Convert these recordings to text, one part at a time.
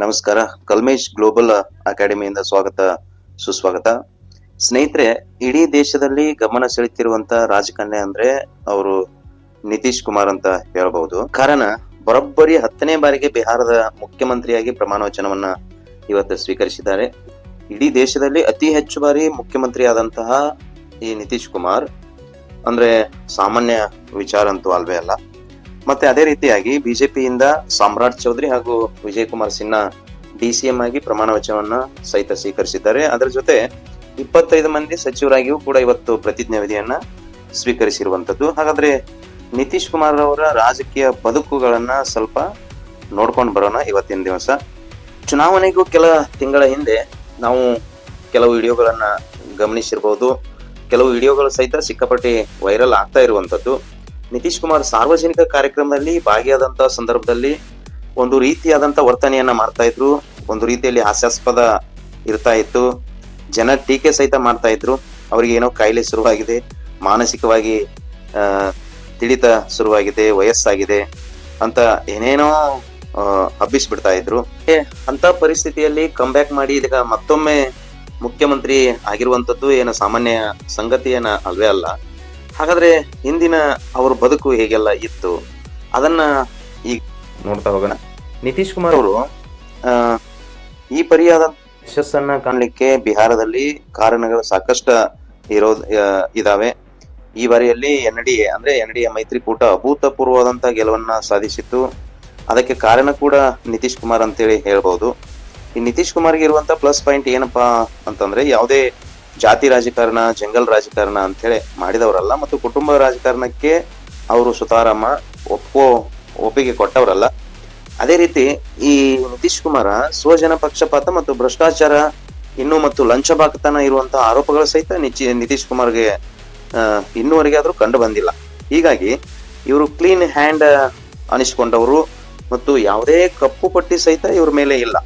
ನಮಸ್ಕಾರ. ಕಲ್ಮೇಶ್ ಗ್ಲೋಬಲ್ ಅಕಾಡೆಮಿಯಿಂದ ಸ್ವಾಗತ ಸುಸ್ವಾಗತ. ಸ್ನೇಹಿತರೆ, ಇಡೀ ದೇಶದಲ್ಲಿ ಗಮನ ಸೆಳೆತಿರುವಂತ ರಾಜಕನ್ಯೆ ಅಂದ್ರೆ ಅವರು ನಿತೀಶ್ ಕುಮಾರ್ ಅಂತ ಹೇಳಬಹುದು. ಕಾರಣ ಬರೋಬ್ಬರಿ 10ನೇ ಬಾರಿಗೆ ಬಿಹಾರದ ಮುಖ್ಯಮಂತ್ರಿಯಾಗಿ ಪ್ರಮಾಣ ವಚನವನ್ನ ಇವತ್ತು ಸ್ವೀಕರಿಸಿದ್ದಾರೆ. ಇಡೀ ದೇಶದಲ್ಲಿ ಅತಿ ಹೆಚ್ಚು ಬಾರಿ ಮುಖ್ಯಮಂತ್ರಿ ಆದಂತಹ ಈ ನಿತೀಶ್ ಕುಮಾರ್ ಅಂದ್ರೆ ಸಾಮಾನ್ಯ ವಿಚಾರ ಅಂತೂ ಅಲ್ವೇ ಅಲ್ಲ. ಮತ್ತೆ ಅದೇ ರೀತಿಯಾಗಿ ಬಿಜೆಪಿಯಿಂದ ಸಾಮ್ರಾಟ್ ಚೌಧರಿ ಹಾಗೂ ವಿಜಯ್ ಕುಮಾರ್ ಸಿನ್ಹಾ ಡಿಸಿಎಂ ಆಗಿ ಪ್ರಮಾಣ ವಚನವನ್ನ ಸಹಿತ ಸ್ವೀಕರಿಸಿದ್ದಾರೆ. ಅದರ ಜೊತೆ 25 ಮಂದಿ ಸಚಿವರಾಗಿಯೂ ಕೂಡ ಇವತ್ತು ಪ್ರತಿಜ್ಞಾ ವಿಧಿಯನ್ನ ಸ್ವೀಕರಿಸಿರುವಂತದ್ದು. ಹಾಗಾದ್ರೆ ನಿತೀಶ್ ಕುಮಾರ್ ಅವರ ರಾಜಕೀಯ ಬದುಕುಗಳನ್ನ ಸ್ವಲ್ಪ ನೋಡ್ಕೊಂಡು ಬರೋಣ ಇವತ್ತಿನ ದಿವಸ. ಚುನಾವಣೆಗೂ ಕೆಲ ತಿಂಗಳ ಹಿಂದೆ ನಾವು ಕೆಲವು ವಿಡಿಯೋಗಳನ್ನ ಗಮನಿಸಿರ್ಬಹುದು. ಕೆಲವು ವಿಡಿಯೋಗಳು ಸಹಿತ ಸಿಕ್ಕಾಪಟ್ಟೆ ವೈರಲ್ ಆಗ್ತಾ ಇರುವಂತದ್ದು. ನಿತೀಶ್ ಕುಮಾರ್ ಸಾರ್ವಜನಿಕ ಕಾರ್ಯಕ್ರಮದಲ್ಲಿ ಭಾಗಿಯಾದಂತ ಸಂದರ್ಭದಲ್ಲಿ ಒಂದು ರೀತಿಯಾದಂತ ವರ್ತನೆಯನ್ನ ಮಾಡ್ತಾ ಇದ್ರು. ಒಂದು ರೀತಿಯಲ್ಲಿ ಹಾಸ್ಯಾಸ್ಪದ ಇರ್ತಾ ಇತ್ತು. ಜನ ಟೀಕೆ ಸಹಿತ ಮಾಡ್ತಾ ಇದ್ರು. ಅವ್ರಿಗೆ ಏನೋ ಕಾಯಿಲೆ ಶುರುವಾಗಿದೆ, ಮಾನಸಿಕವಾಗಿ ತಿಳಿತ ಶುರುವಾಗಿದೆ, ವಯಸ್ಸಾಗಿದೆ ಅಂತ ಏನೇನೋ ಹಬ್ಬಿಸ್ಬಿಡ್ತಾ ಇದ್ರು. ಅಂತ ಪರಿಸ್ಥಿತಿಯಲ್ಲಿ ಕಂಬ್ಯಾಕ್ ಮಾಡಿ ಇದೀಗ ಮತ್ತೊಮ್ಮೆ ಮುಖ್ಯಮಂತ್ರಿ ಆಗಿರುವಂತದ್ದು ಏನು ಸಾಮಾನ್ಯ ಸಂಗತಿ ಏನ ಅಲ್ವೇ ಅಲ್ಲ. ಹಾಗಾದ್ರೆ ಹಿಂದಿನ ಅವ್ರ ಬದುಕು ಹೇಗೆಲ್ಲ ಇತ್ತು ಅದನ್ನ ಈಗ ನೋಡ್ತಾ ಹೋಗೋಣ. ನಿತೀಶ್ ಕುಮಾರ್ ಅವರು ಈ ಪರಿಯಾದ ಯಶಸ್ಸನ್ನ ಕಾಣಲಿಕ್ಕೆ ಬಿಹಾರದಲ್ಲಿ ಕಾರಣಗಳು ಸಾಕಷ್ಟು ಇದಾವೆ. ಈ ಬಾರಿಯಲ್ಲಿ ಎನ್ಡಿಎ ಮೈತ್ರಿಕೂಟ ಅಭೂತಪೂರ್ವವಾದಂತಹ ಗೆಲುವನ್ನ ಸಾಧಿಸಿತ್ತು. ಅದಕ್ಕೆ ಕಾರಣ ಕೂಡ ನಿತೀಶ್ ಕುಮಾರ್ ಅಂತೇಳಿ ಹೇಳ್ಬಹುದು. ಈ ನಿತೀಶ್ ಕುಮಾರ್ಗೆ ಇರುವಂತ ಪ್ಲಸ್ ಪಾಯಿಂಟ್ ಏನಪ್ಪಾ ಅಂತಂದ್ರೆ ಯಾವುದೇ ಜಾತಿ ರಾಜಕಾರಣ, ಜಂಗಲ್ ರಾಜಕಾರಣ ಅಂತ ಹೇಳಿ ಮಾಡಿದವರಲ್ಲ ಮತ್ತು ಕುಟುಂಬ ರಾಜಕಾರಣಕ್ಕೆ ಅವರು ಸುತಾರಾಮ ಒಪ್ಪಿಗೆ ಕೊಟ್ಟವರಲ್ಲ. ಅದೇ ರೀತಿ ಈ ನಿತೀಶ್ ಕುಮಾರ ಸ್ವಜನ ಪಕ್ಷಪಾತ ಮತ್ತು ಭ್ರಷ್ಟಾಚಾರ ಮತ್ತು ಲಂಚಬಾಕತನ ಇರುವಂತಹ ಆರೋಪಗಳು ಸಹಿತ ನಿತೀಶ್ ಕುಮಾರ್ಗೆ ಇನ್ನೂವರೆಗೆ ಆದ್ರೂ ಕಂಡು ಬಂದಿಲ್ಲ. ಹೀಗಾಗಿ ಇವರು ಕ್ಲೀನ್ ಹ್ಯಾಂಡ್ ಅನಿಸ್ಕೊಂಡವರು ಮತ್ತು ಯಾವುದೇ ಕಪ್ಪು ಪಟ್ಟಿ ಸಹಿತ ಇವ್ರ ಮೇಲೆ ಇಲ್ಲ.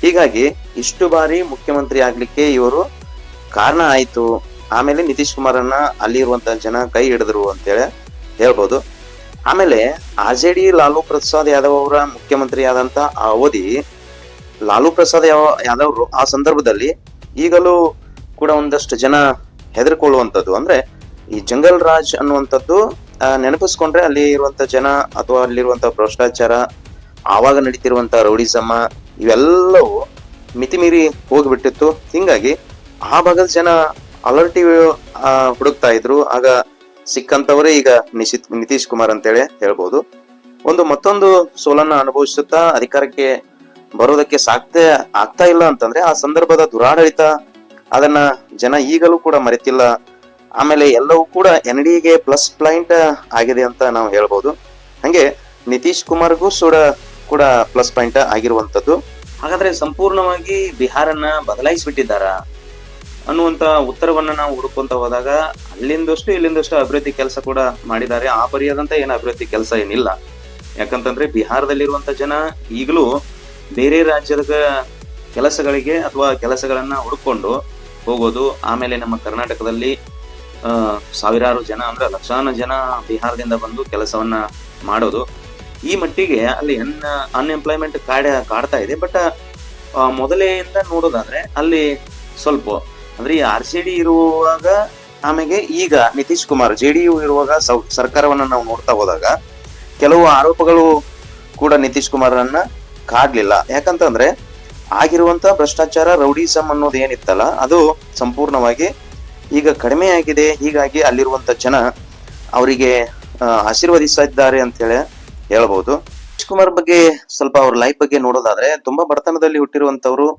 ಹೀಗಾಗಿ ಇಷ್ಟು ಬಾರಿ ಮುಖ್ಯಮಂತ್ರಿ ಆಗ್ಲಿಕ್ಕೆ ಇವರು ಕಾರಣ ಆಯ್ತು. ಆಮೇಲೆ ನಿತೀಶ್ ಕುಮಾರನ್ನ ಅಲ್ಲಿ ಇರುವಂತಹ ಜನ ಕೈ ಹಿಡಿದ್ರು ಅಂತೇಳಿ ಹೇಳ್ಬೋದು. ಆಮೇಲೆ RJD ಲಾಲೂ ಪ್ರಸಾದ್ ಯಾದವ್ ಅವರ ಮುಖ್ಯಮಂತ್ರಿ ಆದಂತ ಆ ಅವಧಿ ಲಾಲೂ ಪ್ರಸಾದ್ ಯಾದವ್ ಆ ಸಂದರ್ಭದಲ್ಲಿ ಈಗಲೂ ಕೂಡ ಒಂದಷ್ಟು ಜನ ಹೆದರ್ಕೊಳ್ಳುವಂಥದ್ದು ಅಂದ್ರೆ ಈ ಜಂಗಲ್ ರಾಜ್ ಅನ್ನುವಂಥದ್ದು ನೆನಪಿಸ್ಕೊಂಡ್ರೆ ಅಲ್ಲಿ ಇರುವಂತ ಜನ ಅಥವಾ ಅಲ್ಲಿರುವಂತ ಭ್ರಷ್ಟಾಚಾರ, ಆವಾಗ ನಡೀತಿರುವಂತ ರೌಡಿಸಮ ಇವೆಲ್ಲವೂ ಮಿತಿಮೀರಿ ಹೋಗ್ಬಿಟ್ಟಿತ್ತು. ಹಿಂಗಾಗಿ ಆ ಭಾಗದ ಜನ ಅಲರ್ಟಿ ಹುಡುಕ್ತಾ ಇದ್ರು. ಆಗ ಸಿಕ್ಕಂತವರೇ ಈಗ ನಿತೀಶ್ ಕುಮಾರ್ ಅಂತೇಳಿ ಹೇಳ್ಬೋದು. ಮತ್ತೊಂದು ಸೋಲನ್ನ ಅನುಭವಿಸುತ್ತಾ ಅಧಿಕಾರಕ್ಕೆ ಬರೋದಕ್ಕೆ ಆಗ್ತಾ ಇಲ್ಲ ಅಂತಂದ್ರೆ ಆ ಸಂದರ್ಭದ ದುರಾಡಳಿತ ಅದನ್ನ ಜನ ಈಗಲೂ ಕೂಡ ಮರೆತಿಲ್ಲ. ಆಮೇಲೆ ಎಲ್ಲವೂ ಕೂಡ NDAಗೆ ಪ್ಲಸ್ ಪಾಯಿಂಟ್ ಆಗಿದೆ ಅಂತ ನಾವು ಹೇಳ್ಬೋದು. ಹಂಗೆ ನಿತೀಶ್ ಕುಮಾರ್ಗೂ ಕೂಡ ಪ್ಲಸ್ ಪಾಯಿಂಟ್ ಆಗಿರುವಂತದ್ದು. ಹಾಗಾದ್ರೆ ಸಂಪೂರ್ಣವಾಗಿ ಬಿಹಾರನ್ನ ಬದಲಾಯಿಸಿಬಿಟ್ಟಿದ್ದಾರ ಅನ್ನುವಂತ ಉತ್ತರವನ್ನ ನಾವು ಹುಡುಕೊಂತ ಹೋದಾಗ ಅಲ್ಲಿಂದಷ್ಟು ಇಲ್ಲಿಂದಷ್ಟು ಅಭಿವೃದ್ಧಿ ಕೆಲಸ ಕೂಡ ಮಾಡಿದ್ದಾರೆ. ಆ ಪರಿಯಾದಂತ ಏನು ಅಭಿವೃದ್ಧಿ ಕೆಲಸ ಏನಿಲ್ಲ. ಯಾಕಂತಂದ್ರೆ ಬಿಹಾರದಲ್ಲಿರುವಂತ ಜನ ಈಗಲೂ ಬೇರೆ ರಾಜ್ಯದ ಕೆಲಸಗಳಿಗೆ ಅಥವಾ ಕೆಲಸಗಳನ್ನ ಹುಡುಕೊಂಡು ಹೋಗೋದು. ಆಮೇಲೆ ನಮ್ಮ ಕರ್ನಾಟಕದಲ್ಲಿ ಸಾವಿರಾರು ಜನ ಅಂದ್ರೆ ಲಕ್ಷಾನು ಜನ ಬಿಹಾರದಿಂದ ಬಂದು ಕೆಲಸವನ್ನ ಮಾಡೋದು. ಈ ಮಟ್ಟಿಗೆ ಅಲ್ಲಿ ಅನ್ಎಂಪ್ಲಾಯ್ಮೆಂಟ್ ಕಾಡ್ತಾ ಇದೆ. ಬಟ್ ಮೊದಲೆಯಿಂದ ನೋಡೋದಾದ್ರೆ ಅಲ್ಲಿ ಸ್ವಲ್ಪ ಅಂದ್ರೆ ಈ RJD ಇರುವಾಗ ಆಮೇಲೆ ಈಗ ನಿತೀಶ್ ಕುಮಾರ್ JDU ಇರುವಾಗ ಸರ್ಕಾರವನ್ನ ನಾವು ನೋಡ್ತಾ ಹೋದಾಗ ಕೆಲವು ಆರೋಪಗಳು ಕೂಡ ನಿತೀಶ್ ಕುಮಾರನ್ನ ಕಾಡ್ಲಿಲ್ಲ. ಯಾಕಂತಂದ್ರೆ ಆಗಿರುವಂತ ಭ್ರಷ್ಟಾಚಾರ, ರೌಡಿಸಮ್ ಅನ್ನೋದು ಏನಿತ್ತಲ್ಲ ಅದು ಸಂಪೂರ್ಣವಾಗಿ ಈಗ ಕಡಿಮೆ ಆಗಿದೆ. ಹೀಗಾಗಿ ಅಲ್ಲಿರುವಂತ ಜನ ಅವರಿಗೆ ಆಶೀರ್ವದಿಸಿದ್ದಾರೆ ಅಂತ ಹೇಳಿ ಹೇಳ್ಬಹುದು. ನಿತೀಶ್ ಕುಮಾರ್ ಬಗ್ಗೆ ಸ್ವಲ್ಪ ಅವ್ರ ಲೈಫ್ ಬಗ್ಗೆ ನೋಡೋದಾದ್ರೆ ತುಂಬಾ ಬಡತನದಲ್ಲಿ ಹುಟ್ಟಿರುವಂತವ್ರು,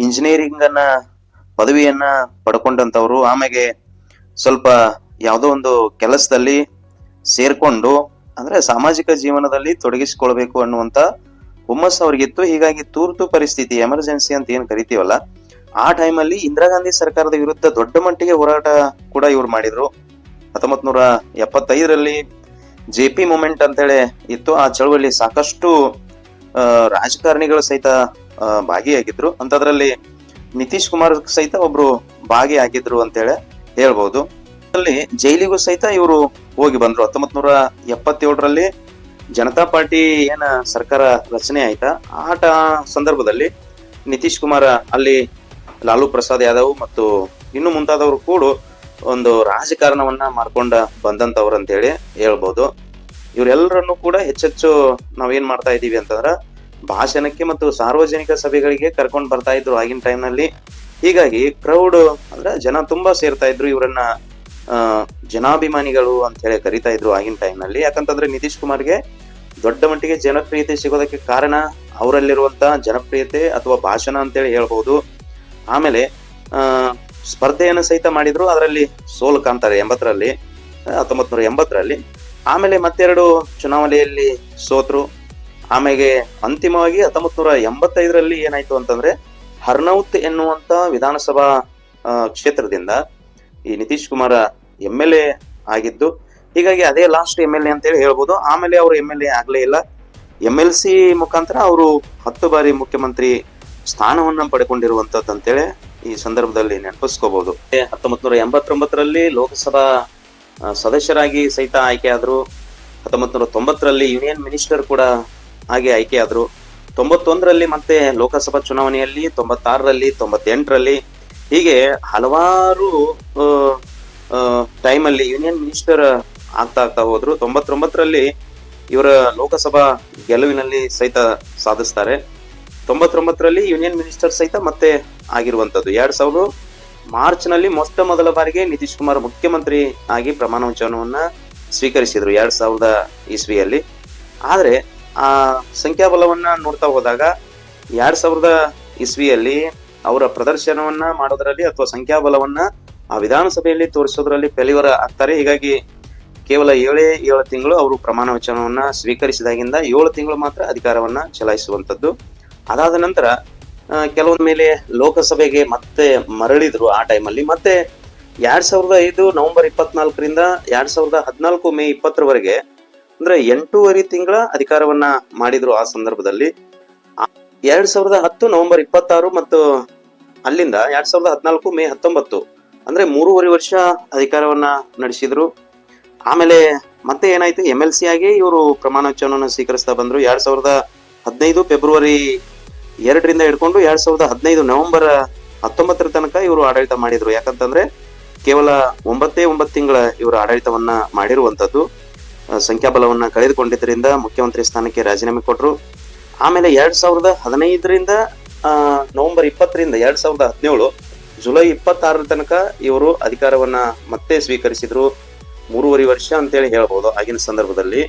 ಇಂಜಿನಿಯರಿಂಗ್ ಪದವಿಯನ್ನ ಪಡ್ಕೊಂಡಂತವ್ರು, ಆಮೇಲೆ ಸ್ವಲ್ಪ ಯಾವುದೋ ಒಂದು ಕೆಲಸದಲ್ಲಿ ಸೇರ್ಕೊಂಡು ಅಂದ್ರೆ ಸಾಮಾಜಿಕ ಜೀವನದಲ್ಲಿ ತೊಡಗಿಸಿಕೊಳ್ಬೇಕು ಅನ್ನುವಂತ ಹುಮ್ಮಸ್ಸು ಅವ್ರಿಗಿತ್ತು. ಹೀಗಾಗಿ ತುರ್ತು ಪರಿಸ್ಥಿತಿ, ಎಮರ್ಜೆನ್ಸಿ ಅಂತ ಏನ್ ಕರಿತೀವಲ್ಲ, ಆ ಟೈಮಲ್ಲಿ ಇಂದಿರಾ ಗಾಂಧಿ ಸರ್ಕಾರದ ವಿರುದ್ಧ ದೊಡ್ಡ ಮಟ್ಟಿಗೆ ಹೋರಾಟ ಕೂಡ ಇವ್ರು ಮಾಡಿದ್ರು. 1975ರಲ್ಲಿ JP ಮೂವ್ಮೆಂಟ್ ಅಂತೇಳಿ ಇತ್ತು. ಆ ಚಳವಳಿ ಸಾಕಷ್ಟು ರಾಜಕಾರಣಿಗಳು ಸಹಿತ ಭಾಗಿಯಾಗಿದ್ರು. ಅಂತದ್ರಲ್ಲಿ ನಿತೀಶ್ ಕುಮಾರ್ ಸಹಿತ ಒಬ್ರು ಭಾಗಿಯಾಗಿದ್ರು ಅಂತೇಳಿ ಹೇಳ್ಬಹುದು. ಅಲ್ಲಿ ಜೈಲಿಗೂ ಸಹಿತ ಇವರು ಹೋಗಿ ಬಂದ್ರು. 1977ರಲ್ಲಿ ಜನತಾ ಪಾರ್ಟಿ ಏನ ಸರ್ಕಾರ ರಚನೆ ಆಯ್ತಾ ಸಂದರ್ಭದಲ್ಲಿ ನಿತೀಶ್ ಕುಮಾರ್ ಅಲ್ಲಿ ಲಾಲು ಪ್ರಸಾದ್ ಯಾದವ್ ಮತ್ತು ಇನ್ನು ಮುಂತಾದವರು ಕೂಡ ಒಂದು ರಾಜಕಾರಣವನ್ನ ಮಾಡ್ಕೊಂಡ ಬಂದಂತವ್ರು ಅಂತ ಹೇಳಿ ಹೇಳ್ಬೋದು. ಇವರೆಲ್ಲರನ್ನು ಕೂಡ ಹೆಚ್ಚೆಚ್ಚು ನಾವೇನ್ ಮಾಡ್ತಾ ಇದೀವಿ ಅಂತಂದ್ರ ಭಾಷಣಕ್ಕೆ ಮತ್ತು ಸಾರ್ವಜನಿಕ ಸಭೆಗಳಿಗೆ ಕರ್ಕೊಂಡ್ ಬರ್ತಾ ಇದ್ರು ಆಗಿನ ಟೈಮ್ ನಲ್ಲಿ. ಹೀಗಾಗಿ ಕ್ರೌಡ್ ಅಂದ್ರೆ ಜನ ತುಂಬಾ ಸೇರ್ತಾ ಇದ್ರು. ಇವರನ್ನ ಜನಾಭಿಮಾನಿಗಳು ಅಂತ ಹೇಳಿ ಕರಿತಾ ಇದ್ರು ಆಗಿನ ಟೈಮ್ ನಲ್ಲಿ. ಯಾಕಂತಂದ್ರೆ ನಿತೀಶ್ ಕುಮಾರ್ಗೆ ದೊಡ್ಡ ಮಟ್ಟಿಗೆ ಜನಪ್ರಿಯತೆ ಸಿಗೋದಕ್ಕೆ ಕಾರಣ ಅವರಲ್ಲಿರುವಂತ ಜನಪ್ರಿಯತೆ ಅಥವಾ ಭಾಷಣ ಅಂತೇಳಿ ಹೇಳ್ಬಹುದು. ಆಮೇಲೆ ಸ್ಪರ್ಧೆಯನ್ನು ಸಹಿತ ಮಾಡಿದ್ರು, ಅದರಲ್ಲಿ ಸೋಲು ಕಾಣ್ತಾರೆ 1980ರಲ್ಲಿ. ಆಮೇಲೆ ಮತ್ತೆರಡು ಚುನಾವಣೆಯಲ್ಲಿ ಸೋತ್ರು. ಆಮೇಲೆ ಅಂತಿಮವಾಗಿ 1985ರಲ್ಲಿ ಏನಾಯ್ತು ಅಂತಂದ್ರೆ ಹರ್ನೌತ್ ಎನ್ನುವಂತ ವಿಧಾನಸಭಾ ಕ್ಷೇತ್ರದಿಂದ ಈ ನಿತೀಶ್ ಕುಮಾರ್ MLA ಆಗಿದ್ದು. ಹೀಗಾಗಿ ಅದೇ ಲಾಸ್ಟ್ MLA ಅಂತ ಹೇಳಿ ಹೇಳ್ಬೋದು. ಆಮೇಲೆ ಅವರು MLA ಆಗ್ಲೇ ಇಲ್ಲ. MLC ಮುಖಾಂತರ ಅವರು 10 ಬಾರಿ ಮುಖ್ಯಮಂತ್ರಿ ಸ್ಥಾನವನ್ನ ಪಡ್ಕೊಂಡಿರುವಂತದ್ದು ಅಂತೇಳಿ ಈ ಸಂದರ್ಭದಲ್ಲಿ ನೆನಪಿಸ್ಕೋಬಹುದು. 1989ರಲ್ಲಿ ಲೋಕಸಭಾ ಸದಸ್ಯರಾಗಿ ಸಹಿತ ಆಯ್ಕೆ ಆದ್ರು. 1990ರಲ್ಲಿ ಯೂನಿಯನ್ ಮಿನಿಸ್ಟರ್ ಕೂಡ ಹಾಗೆ ಆಯ್ಕೆ ಆದ್ರು. 91ರಲ್ಲಿ ಮತ್ತೆ ಲೋಕಸಭಾ ಚುನಾವಣೆಯಲ್ಲಿ, 96ರಲ್ಲಿ, 98ರಲ್ಲಿ ಹೀಗೆ ಹಲವಾರು ಟೈಮಲ್ಲಿ ಯೂನಿಯನ್ ಮಿನಿಸ್ಟರ್ ಆಗ್ತಾ ಹೋದ್ರು. 99ರಲ್ಲಿ ಇವರ ಲೋಕಸಭಾ ಗೆಲುವಿನಲ್ಲಿ ಸಹಿತ ಸಾಧಿಸ್ತಾರೆ. 99ರಲ್ಲಿ ಯೂನಿಯನ್ ಮಿನಿಸ್ಟರ್ ಸಹಿತ ಮತ್ತೆ ಆಗಿರುವಂತದ್ದು. 2000 ಮಾರ್ಚ್ ನಲ್ಲಿ ಮೊಟ್ಟ ಮೊದಲ ಬಾರಿಗೆ ನಿತೀಶ್ ಕುಮಾರ್ ಮುಖ್ಯಮಂತ್ರಿ ಆಗಿ ಪ್ರಮಾಣ ವಚನವನ್ನ ಸ್ವೀಕರಿಸಿದ್ರು 2000 ಇಸ್ವಿಯಲ್ಲಿ. ಆದ್ರೆ ಆ ಸಂಖ್ಯಾಬಲವನ್ನ ನೋಡ್ತಾ ಹೋದಾಗ 2000 ಇಸ್ವಿಯಲ್ಲಿ ಅವರ ಪ್ರದರ್ಶನವನ್ನ ಮಾಡೋದ್ರಲ್ಲಿ ಅಥವಾ ಸಂಖ್ಯಾಬಲವನ್ನ ಆ ವಿಧಾನಸಭೆಯಲ್ಲಿ ತೋರಿಸೋದ್ರಲ್ಲಿ ಫೇಲ್ಯೂರ್ ಆಗ್ತಾರೆ. ಹೀಗಾಗಿ ಕೇವಲ 7 ತಿಂಗಳು ಅವರು ಪ್ರಮಾಣ ವಚನವನ್ನ ಸ್ವೀಕರಿಸಿದಾಗಿಂದ 7 ತಿಂಗಳು ಮಾತ್ರ ಅಧಿಕಾರವನ್ನ ಚಲಾಯಿಸುವಂತದ್ದು. ಅದಾದ ನಂತರ ಕೆಲವೊಂದ ಮೇಲೆ ಲೋಕಸಭೆಗೆ ಮತ್ತೆ ಮರಳಿದ್ರು. ಆ ಟೈಮಲ್ಲಿ ಮತ್ತೆ 2005 ನವೆಂಬರ್ 24ರಿಂದ 2014 ಮೇ 20ರವರೆಗೆ ಅಂದ್ರೆ 8.5 ತಿಂಗಳ ಅಧಿಕಾರವನ್ನ ಮಾಡಿದ್ರು. ಆ ಸಂದರ್ಭದಲ್ಲಿ 2010 ನವೆಂಬರ್ 26 ಮತ್ತು ಅಲ್ಲಿಂದ 2014 ಮೇ 19 ಅಂದ್ರೆ 3.5 ವರ್ಷ ಅಧಿಕಾರವನ್ನ ನಡೆಸಿದ್ರು. ಆಮೇಲೆ ಮತ್ತೆ ಏನಾಯ್ತು, MLC ಆಗಿ ಇವರು ಪ್ರಮಾಣ ವಚನವನ್ನು ಸ್ವೀಕರಿಸ್ತಾ ಬಂದ್ರು. 2015 ಫೆಬ್ರವರಿ 2ರಿಂದ ಹಿಡ್ಕೊಂಡು 2015 ನವೆಂಬರ್ 19 ತನಕ ಇವರು ಆಡಳಿತ ಮಾಡಿದ್ರು. ಯಾಕಂತಂದ್ರೆ ಕೇವಲ 9 ತಿಂಗಳ ಇವರು ಆಡಳಿತವನ್ನ ಮಾಡಿರುವಂತದ್ದು. ಸಂಖ್ಯಾಬಲವನ್ನ ಕಳೆದುಕೊಂಡಿದ್ದರಿಂದ ಮುಖ್ಯಮಂತ್ರಿ ಸ್ಥಾನಕ್ಕೆ ರಾಜೀನಾಮೆ ಕೊಟ್ರು. ಆಮೇಲೆ 2015ರಿಂದ ನವೆಂಬರ್ 20ರಿಂದ 2017 ಜುಲೈ 26 ತನಕ ಇವರು ಅಧಿಕಾರವನ್ನ ಮತ್ತೆ ಸ್ವೀಕರಿಸಿದ್ರು. 3.5 ವರ್ಷ ಅಂತೇಳಿ ಹೇಳ್ಬೋದು ಆಗಿನ ಸಂದರ್ಭದಲ್ಲಿ.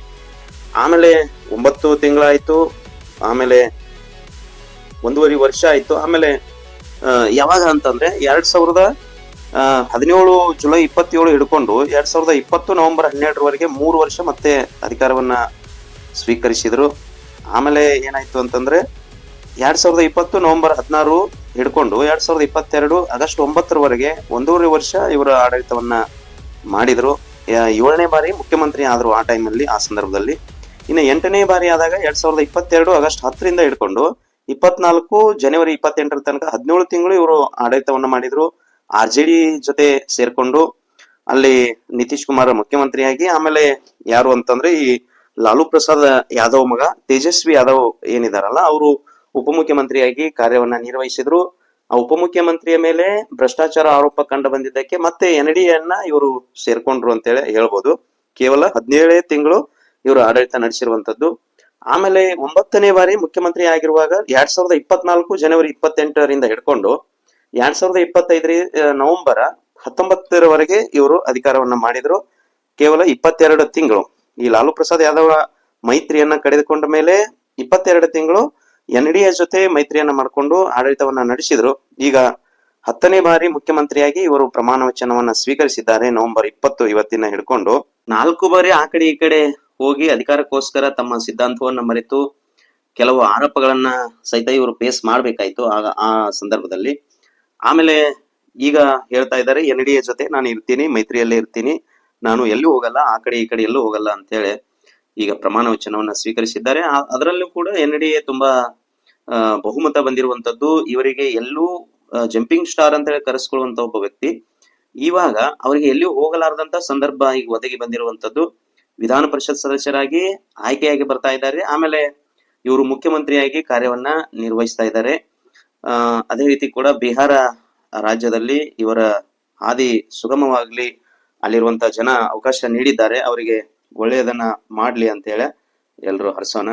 ಆಮೇಲೆ 9 ತಿಂಗಳಾಯ್ತು, ಆಮೇಲೆ 1.5 ವರ್ಷ ಆಯ್ತು. ಆಮೇಲೆ ಯಾವಾಗ ಅಂತಂದ್ರೆ 2017 ಜುಲೈ 27 ಹಿಡ್ಕೊಂಡು 2020 ನವೆಂಬರ್ 12ರವರೆಗೆ 3 ವರ್ಷ ಮತ್ತೆ ಅಧಿಕಾರವನ್ನ ಸ್ವೀಕರಿಸಿದ್ರು. ಆಮೇಲೆ ಏನಾಯ್ತು ಅಂತಂದ್ರೆ 2020 ನವೆಂಬರ್ 16 ಹಿಡ್ಕೊಂಡು 2022 ಆಗಸ್ಟ್ 9ರವರೆಗೆ 1.5 ವರ್ಷ ಇವರ ಆಡಳಿತವನ್ನ ಮಾಡಿದ್ರು. 7ನೇ ಬಾರಿ ಮುಖ್ಯಮಂತ್ರಿ ಆದ್ರು ಆ ಟೈಮಲ್ಲಿ, ಆ ಸಂದರ್ಭದಲ್ಲಿ. ಇನ್ನು 8ನೇ ಬಾರಿ ಆದಾಗ 2022 ಆಗಸ್ಟ್ 10ರಿಂದ ಹಿಡ್ಕೊಂಡು 24 ಜನವರಿ 28 ತನಕ 17 ತಿಂಗಳು ಇವರು ಆಡಳಿತವನ್ನ ಮಾಡಿದ್ರು. RJD ಜೊತೆ ಸೇರ್ಕೊಂಡು ಅಲ್ಲಿ ನಿತೀಶ್ ಕುಮಾರ್ ಮುಖ್ಯಮಂತ್ರಿಯಾಗಿ. ಆಮೇಲೆ ಯಾರು ಅಂತಂದ್ರೆ ಈ ಲಾಲು ಪ್ರಸಾದ್ ಯಾದವ್ ಮಗ ತೇಜಸ್ವಿ ಯಾದವ್ ಏನಿದಾರಲ್ಲ, ಅವರು ಉಪಮುಖ್ಯಮಂತ್ರಿಯಾಗಿ ಕಾರ್ಯವನ್ನ ನಿರ್ವಹಿಸಿದ್ರು. ಆ ಉಪಮುಖ್ಯಮಂತ್ರಿಯ ಮೇಲೆ ಭ್ರಷ್ಟಾಚಾರ ಆರೋಪ ಕಂಡು ಬಂದಿದ್ದಕ್ಕೆ ಮತ್ತೆ NDAಯನ್ನ ಇವರು ಸೇರ್ಕೊಂಡ್ರು ಅಂತೇಳಿ ಹೇಳ್ಬೋದು. ಕೇವಲ 17 ತಿಂಗಳು ಇವರು ಆಡಳಿತ ನಡೆಸಿರುವಂತದ್ದು. ಆಮೇಲೆ 9ನೇ ಬಾರಿ ಮುಖ್ಯಮಂತ್ರಿ ಆಗಿರುವಾಗ 2024 ಜನವರಿ 28ರಿಂದ ಹಿಡ್ಕೊಂಡು 2025 ನವೆಂಬರ್ 19ರವರೆಗೆ ಇವರು ಅಧಿಕಾರವನ್ನ ಮಾಡಿದ್ರು. ಕೇವಲ 22 ತಿಂಗಳು. ಈ ಲಾಲು ಪ್ರಸಾದ್ ಯಾದವ್ ಮೈತ್ರಿಯನ್ನ ಕಡಿದುಕೊಂಡ ಮೇಲೆ 22 ತಿಂಗಳು NDA ಜೊತೆ ಮೈತ್ರಿಯನ್ನ ಮಾಡಿಕೊಂಡು ಆಡಳಿತವನ್ನ ನಡೆಸಿದ್ರು. ಈಗ 10ನೇ ಬಾರಿ ಮುಖ್ಯಮಂತ್ರಿಯಾಗಿ ಇವರು ಪ್ರಮಾಣ ವಚನವನ್ನ ಸ್ವೀಕರಿಸಿದ್ದಾರೆ ನವೆಂಬರ್ 20 ಇವತ್ತಿನ ಹಿಡ್ಕೊಂಡು. 4 ಬಾರಿ ಆ ಕಡೆ ಈ ಕಡೆ ಹೋಗಿ ಅಧಿಕಾರಕ್ಕೋಸ್ಕರ ತಮ್ಮ ಸಿದ್ಧಾಂತವನ್ನ ಮರೆತು ಕೆಲವು ಆರೋಪಗಳನ್ನ ಸಹಿತ ಇವರು ಫೇಸ್ ಮಾಡ್ಬೇಕಾಯ್ತು ಆ ಸಂದರ್ಭದಲ್ಲಿ. ಆಮೇಲೆ ಈಗ ಹೇಳ್ತಾ ಇದ್ದಾರೆ NDA ಜೊತೆ ನಾನು ಇರ್ತೀನಿ, ಮೈತ್ರಿಯಲ್ಲೇ ಇರ್ತೀನಿ, ನಾನು ಎಲ್ಲೂ ಹೋಗಲ್ಲ, ಆ ಕಡೆ ಈ ಕಡೆ ಎಲ್ಲೂ ಹೋಗಲ್ಲ ಅಂತ ಹೇಳಿ ಈಗ ಪ್ರಮಾಣ ವಚನವನ್ನ ಸ್ವೀಕರಿಸಿದ್ದಾರೆ. ಅದರಲ್ಲೂ ಕೂಡ NDA ತುಂಬಾ ಬಹುಮತ ಬಂದಿರುವಂತದ್ದು. ಇವರಿಗೆ ಎಲ್ಲೂ ಜಂಪಿಂಗ್ ಸ್ಟಾರ್ ಅಂತ ಹೇಳಿ ಕರೆಸ್ಕೊಳ್ಳುವಂತ ಒಬ್ಬ ವ್ಯಕ್ತಿ. ಇವಾಗ ಅವರಿಗೆ ಎಲ್ಲಿಯೂ ಹೋಗಲಾರದಂತ ಸಂದರ್ಭ ಈಗ ಒದಗಿ ಬಂದಿರುವಂತದ್ದು. ವಿಧಾನ ಪರಿಷತ್ ಸದಸ್ಯರಾಗಿ ಆಯ್ಕೆಯಾಗಿ ಬರ್ತಾ ಇದ್ದಾರೆ. ಆಮೇಲೆ ಇವರು ಮುಖ್ಯಮಂತ್ರಿಯಾಗಿ ಕಾರ್ಯವನ್ನ ನಿರ್ವಹಿಸ್ತಾ ಇದ್ದಾರೆ. ಅದೇ ರೀತಿ ಕೂಡ ಬಿಹಾರ ರಾಜ್ಯದಲ್ಲಿ ಇವರ ಹಾದಿ ಸುಗಮವಾಗ್ಲಿ, ಅಲ್ಲಿರುವಂತ ಜನ ಅವಕಾಶ ನೀಡಿದ್ದಾರೆ, ಅವರಿಗೆ ಒಳ್ಳೆಯದನ್ನ ಮಾಡ್ಲಿ ಅಂತ ಹೇಳಿ ಎಲ್ರು ಹರ್ಸೋಣ.